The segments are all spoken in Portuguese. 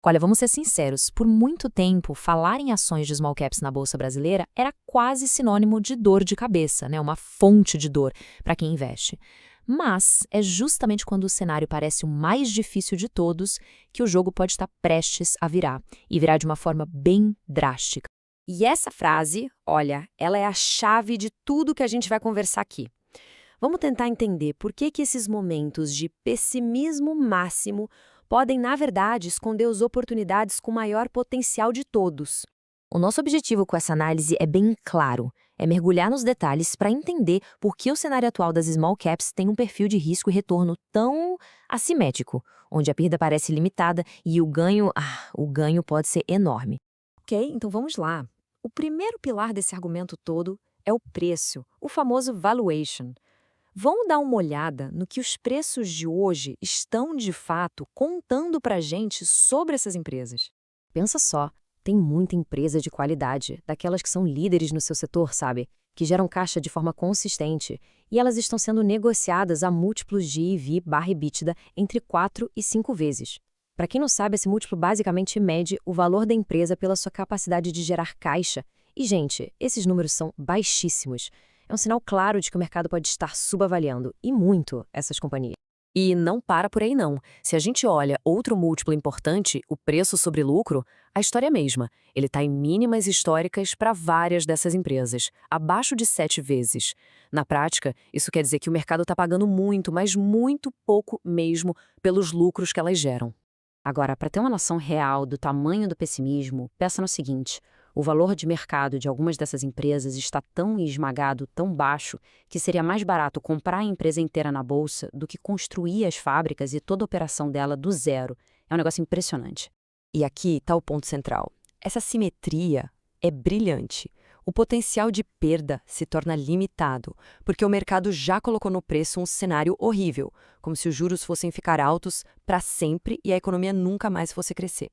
Olha, vamos ser sinceros, por muito tempo, falar em ações de small caps na Bolsa Brasileira era quase sinônimo de dor de cabeça, né? Uma fonte de dor para quem investe. Mas é justamente quando o cenário parece o mais difícil de todos que o jogo pode estar prestes a virar, e virar de uma forma bem drástica. E essa frase, olha, ela é a chave de tudo que a gente vai conversar aqui. Vamos tentar entender por que esses momentos de pessimismo máximo podem, na verdade, esconder as oportunidades com maior potencial de todos. O nosso objetivo com essa análise é bem claro, é mergulhar nos detalhes para entender por que o cenário atual das small caps tem um perfil de risco e retorno tão assimétrico, onde a perda parece limitada e o ganho pode ser enorme. Ok, então vamos lá. O primeiro pilar desse argumento todo é o preço, o famoso valuation. Vamos dar uma olhada no que os preços de hoje estão, de fato, contando para a gente sobre essas empresas. Pensa só, tem muita empresa de qualidade, daquelas que são líderes no seu setor, sabe? Que geram caixa de forma consistente, e elas estão sendo negociadas a múltiplos de EV/EBITDA entre 4 e 5 vezes. Para quem não sabe, esse múltiplo basicamente mede o valor da empresa pela sua capacidade de gerar caixa. E, gente, esses números são baixíssimos. É um sinal claro de que o mercado pode estar subavaliando, e muito, essas companhias. E não para por aí não. Se a gente olha outro múltiplo importante, o preço sobre lucro, a história é a mesma. Ele está em mínimas históricas para várias dessas empresas, abaixo de 7 vezes. Na prática, isso quer dizer que o mercado está pagando muito, mas muito pouco mesmo, pelos lucros que elas geram. Agora, para ter uma noção real do tamanho do pessimismo, pensa no seguinte: o valor de mercado de algumas dessas empresas está tão esmagado, tão baixo, que seria mais barato comprar a empresa inteira na bolsa do que construir as fábricas e toda a operação dela do zero. É um negócio impressionante. E aqui está o ponto central. Essa simetria é brilhante. O potencial de perda se torna limitado, porque o mercado já colocou no preço um cenário horrível, como se os juros fossem ficar altos para sempre e a economia nunca mais fosse crescer.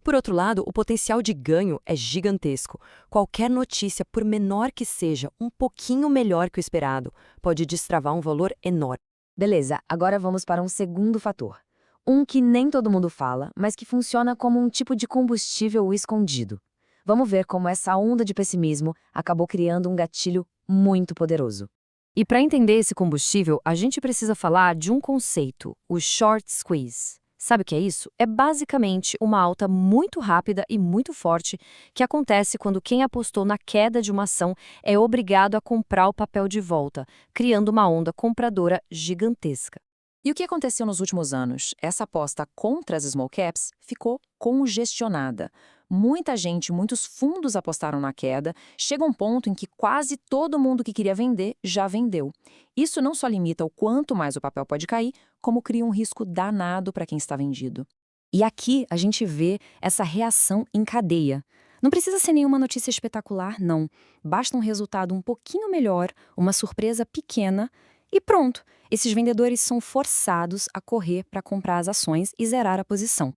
Por outro lado, o potencial de ganho é gigantesco. Qualquer notícia, por menor que seja, um pouquinho melhor que o esperado, pode destravar um valor enorme. Beleza, agora vamos para um segundo fator. Um que nem todo mundo fala, mas que funciona como um tipo de combustível escondido. Vamos ver como essa onda de pessimismo acabou criando um gatilho muito poderoso. E para entender esse combustível, a gente precisa falar de um conceito, o short squeeze. Sabe o que é isso? É basicamente uma alta muito rápida e muito forte que acontece quando quem apostou na queda de uma ação é obrigado a comprar o papel de volta, criando uma onda compradora gigantesca. E o que aconteceu nos últimos anos? Essa aposta contra as small caps ficou congestionada. Muita gente, muitos fundos apostaram na queda, chega um ponto em que quase todo mundo que queria vender já vendeu. Isso não só limita o quanto mais o papel pode cair, como cria um risco danado para quem está vendido. E aqui a gente vê essa reação em cadeia. Não precisa ser nenhuma notícia espetacular, não. Basta um resultado um pouquinho melhor, uma surpresa pequena e pronto. Esses vendedores são forçados a correr para comprar as ações e zerar a posição.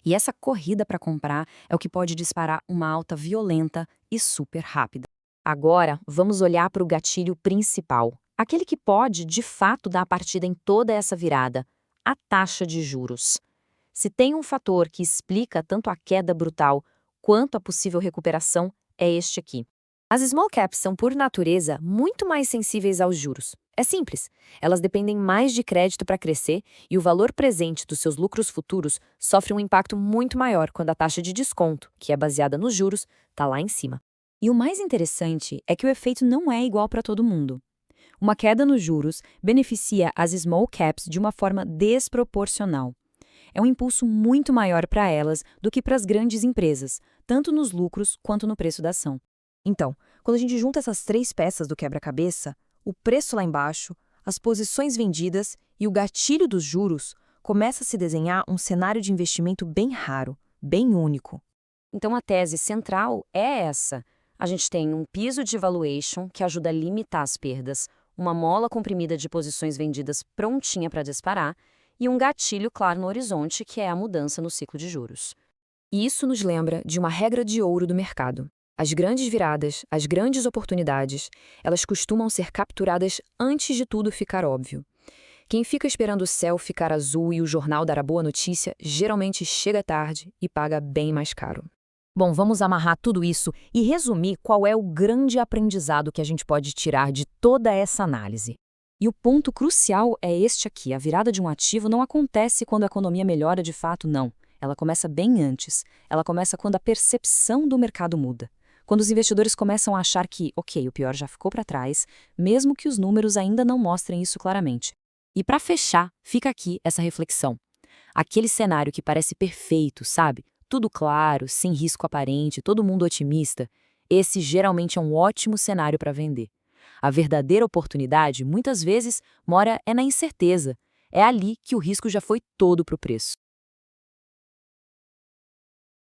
E essa corrida para comprar é o que pode disparar uma alta violenta e super rápida. Agora, vamos olhar para o gatilho principal, aquele que pode, de fato, dar a partida em toda essa virada, a taxa de juros. Se tem um fator que explica tanto a queda brutal quanto a possível recuperação, é este aqui. As small caps são, por natureza, muito mais sensíveis aos juros. É simples, elas dependem mais de crédito para crescer e o valor presente dos seus lucros futuros sofre um impacto muito maior quando a taxa de desconto, que é baseada nos juros, está lá em cima. E o mais interessante é que o efeito não é igual para todo mundo. Uma queda nos juros beneficia as small caps de uma forma desproporcional. É um impulso muito maior para elas do que para as grandes empresas, tanto nos lucros quanto no preço da ação. Então, quando a gente junta essas três peças do quebra-cabeça, o preço lá embaixo, as posições vendidas e o gatilho dos juros, começa a se desenhar um cenário de investimento bem raro, bem único. Então a tese central é essa. A gente tem um piso de valuation que ajuda a limitar as perdas, uma mola comprimida de posições vendidas prontinha para disparar e um gatilho claro no horizonte que é a mudança no ciclo de juros. E isso nos lembra de uma regra de ouro do mercado. As grandes viradas, as grandes oportunidades, elas costumam ser capturadas antes de tudo ficar óbvio. Quem fica esperando o céu ficar azul e o jornal dar a boa notícia geralmente chega tarde e paga bem mais caro. Bom, vamos amarrar tudo isso e resumir qual é o grande aprendizado que a gente pode tirar de toda essa análise. E o ponto crucial é este aqui: a virada de um ativo não acontece quando a economia melhora de fato, não. Ela começa bem antes. Ela começa quando a percepção do mercado muda. Quando os investidores começam a achar que, ok, o pior já ficou para trás, mesmo que os números ainda não mostrem isso claramente. E para fechar, fica aqui essa reflexão. Aquele cenário que parece perfeito, sabe? Tudo claro, sem risco aparente, todo mundo otimista. Esse geralmente é um ótimo cenário para vender. A verdadeira oportunidade, muitas vezes, mora na incerteza. É ali que o risco já foi todo para o preço.